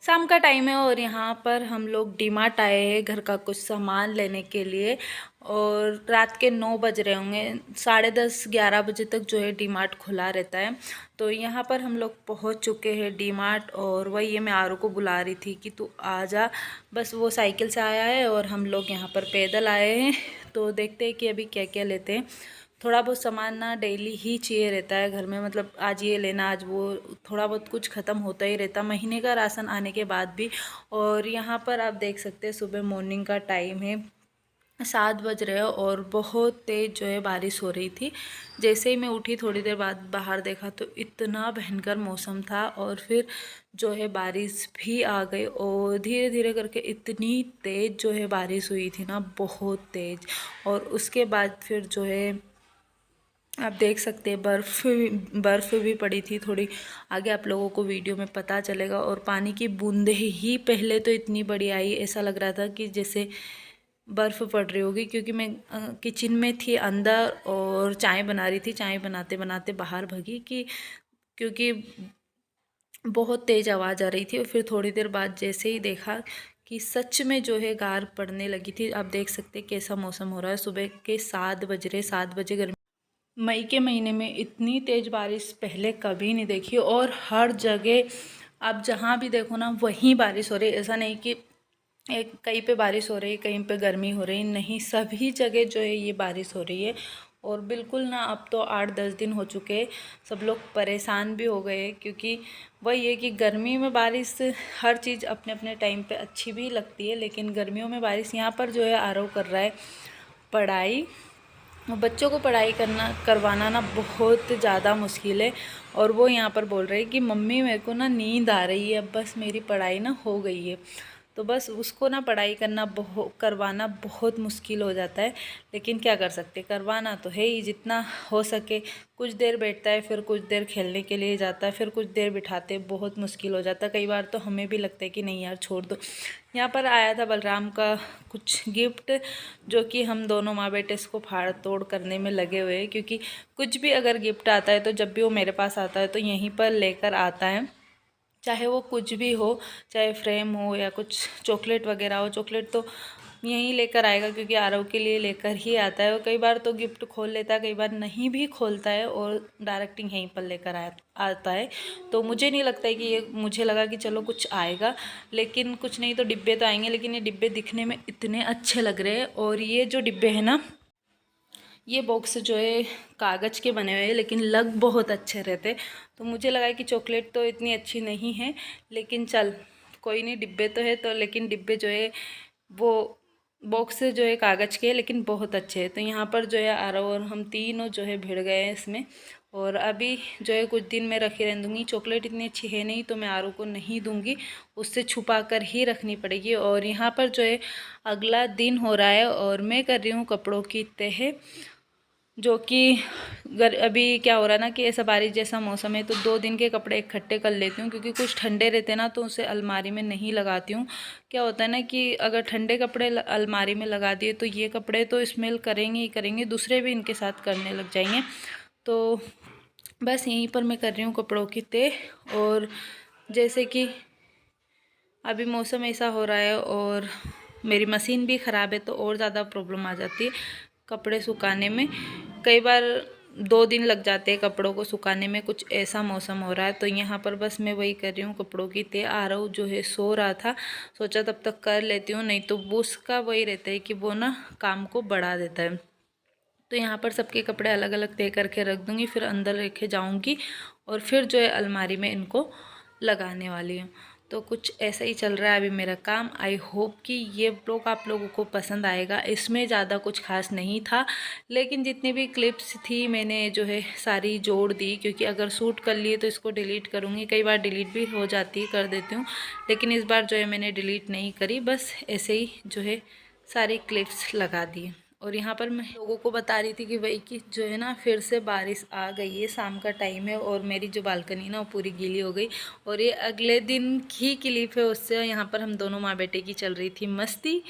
शाम का टाइम है और यहाँ पर हम लोग डीमार्ट आए हैं घर का कुछ सामान लेने के लिए। और रात के 9 बज रहे होंगे, 10:30-11 बजे तक जो है डीमार्ट खुला रहता है। तो यहाँ पर हम लोग पहुँच चुके हैं डीमार्ट। और वही ये मैं आरू को बुला रही थी कि तू आ जा। बस वो साइकिल से आया है और हम लोग यहाँ पर पैदल आए हैं। तो देखते हैं कि अभी क्या क्या लेते हैं। थोड़ा बहुत सामान ना डेली ही चाहिए रहता है घर में, मतलब आज ये लेना आज वो, थोड़ा बहुत कुछ ख़त्म होता ही रहता महीने का राशन आने के बाद भी। और यहाँ पर आप देख सकते हैं सुबह मॉर्निंग का टाइम है, 7 बज रहे हैं और बहुत तेज़ जो है बारिश हो रही थी। जैसे ही मैं उठी थोड़ी देर बाद बाहर देखा तो इतना भयंकर मौसम था और फिर जो है बारिश भी आ गई और धीरे धीरे करके इतनी तेज़ जो है बारिश हुई थी ना, बहुत तेज़। और उसके बाद फिर जो है आप देख सकते हैं बर्फ़ भी पड़ी थी थोड़ी। आगे आप लोगों को वीडियो में पता चलेगा। और पानी की बूंदें ही पहले तो इतनी बड़ी आई, ऐसा लग रहा था कि जैसे बर्फ़ पड़ रही होगी। क्योंकि मैं किचन में थी अंदर और चाय बना रही थी, चाय बनाते बनाते बाहर भगी कि क्योंकि बहुत तेज़ आवाज़ आ रही थी। और फिर थोड़ी देर बाद जैसे ही देखा कि सच में जो है गार पड़ने लगी थी। आप देख सकते हैं कैसा मौसम हो रहा है। सुबह के 7 बज रहे, 7 बजे गर्मी। मई के महीने में इतनी तेज़ बारिश पहले कभी नहीं देखी। और हर जगह आप जहाँ भी देखो ना वहीं बारिश हो रही है। ऐसा नहीं कि एक कहीं पे बारिश हो रही है कहीं पे गर्मी हो रही है, नहीं, सभी जगह जो है ये बारिश हो रही है। और बिल्कुल ना, अब तो 8-10 दिन हो चुके हैं, सब लोग परेशान भी हो गए। क्योंकि वही है कि गर्मी में बारिश हर चीज़ अपने अपने टाइम पे अच्छी भी लगती है, लेकिन गर्मियों में बारिश यहाँ पर जो है आरव कर रहा है पढ़ाई। बच्चों को पढ़ाई करवाना ना बहुत ज़्यादा मुश्किल है। और वो यहाँ पर बोल रहे हैं कि मम्मी मेरे को ना नींद आ रही है, अब बस मेरी पढ़ाई ना हो गई है। तो बस उसको ना पढ़ाई करवाना बहुत मुश्किल हो जाता है। लेकिन क्या कर सकते, करवाना तो है ही जितना हो सके। कुछ देर बैठता है, फिर कुछ देर खेलने के लिए जाता है, फिर कुछ देर बिठाते, बहुत मुश्किल हो जाता है। कई बार तो हमें भी लगता है कि नहीं यार छोड़ दो। यहाँ पर आया था बलराम का कुछ गिफ्ट, जो कि हम दोनों माँ बेटे इसको फाड़ तोड़ करने में लगे हुए हैं। क्योंकि कुछ भी अगर गिफ्ट आता है तो जब भी वो मेरे पास आता है तो यहीं पर लेकर आता है, चाहे वो कुछ भी हो, चाहे फ्रेम हो या कुछ चॉकलेट वगैरह हो। चॉकलेट तो यहीं लेकर आएगा क्योंकि आरव के लिए लेकर ही आता है। और कई बार तो गिफ्ट खोल लेता है, कई बार नहीं भी खोलता है और डायरेक्ट यहीं पर लेकर आता है। तो मुझे नहीं लगता है कि ये, मुझे लगा कि चलो कुछ आएगा, लेकिन कुछ नहीं तो डिब्बे तो आएंगे। लेकिन ये डिब्बे दिखने में इतने अच्छे लग रहे हैं। और ये जो डिब्बे हैं ना, ये बॉक्स जो है कागज़ के बने हुए हैं, लेकिन लग बहुत अच्छे रहते। तो मुझे लगा कि चॉकलेट तो इतनी अच्छी नहीं है, लेकिन चल कोई नहीं, डिब्बे तो है तो। लेकिन डिब्बे जो है वो बॉक्स जो है कागज़ के, लेकिन बहुत अच्छे हैं। तो यहाँ पर जो है आरव और हम तीनों जो है भिड़ गए हैं इसमें। और अभी जो है कुछ दिन मैं रखी रह दूँगी। चॉकलेट इतनी अच्छी है नहीं तो मैं आरव को नहीं दूँगी, उससे छुपा कर ही रखनी पड़ेगी। और यहाँ पर जो है अगला दिन हो रहा है और मैं कर रही हूँ कपड़ों की तह। जो कि अभी क्या हो रहा है ना कि ऐसा बारिश जैसा मौसम है तो 2 दिन के कपड़े इकट्ठे कर लेती हूँ। क्योंकि कुछ ठंडे रहते हैं ना तो उसे अलमारी में नहीं लगाती हूँ। क्या होता है ना कि अगर ठंडे कपड़े अलमारी में लगा दिए तो ये कपड़े तो स्मेल करेंगे ही करेंगे, दूसरे भी इनके साथ करने लग जाएंगे। तो बस यहीं पर मैं कर रही हूँ कपड़ों की तह। और जैसे कि अभी मौसम ऐसा हो रहा है और मेरी मशीन भी ख़राब है तो और ज़्यादा प्रॉब्लम आ जाती है कपड़े सुखाने में। कई बार 2 दिन लग जाते हैं कपड़ों को सुखाने में, कुछ ऐसा मौसम हो रहा है। तो यहाँ पर बस मैं वही कर रही हूँ कपड़ों की तह। आरव जो है सो रहा था, सोचा तब तक कर लेती हूँ, नहीं तो वो उसका वही रहता है कि वो ना काम को बढ़ा देता है। तो यहाँ पर सबके कपड़े अलग अलग तय करके रख दूँगी, फिर अंदर रखे जाऊँगी और फिर जो है अलमारी में इनको लगाने वाली हूँ। तो कुछ ऐसा ही चल रहा है अभी मेरा काम। आई होप कि ये ब्लॉग आप लोगों को पसंद आएगा। इसमें ज़्यादा कुछ खास नहीं था, लेकिन जितनी भी क्लिप्स थी मैंने जो है सारी जोड़ दी। क्योंकि अगर शूट कर लिए तो इसको डिलीट करूँगी, कई बार डिलीट भी हो जाती है, कर देती हूँ। लेकिन इस बार जो है मैंने डिलीट नहीं करी, बस ऐसे ही जो है सारी क्लिप्स लगा दी। और यहाँ पर मैं लोगों को बता रही थी कि भाई कि जो है ना फिर से बारिश आ गई है, शाम का टाइम है और मेरी जो बालकनी ना वो पूरी गीली हो गई। और ये अगले दिन की क्लिप है, उससे यहाँ पर हम दोनों माँ बेटे की चल रही थी मस्ती।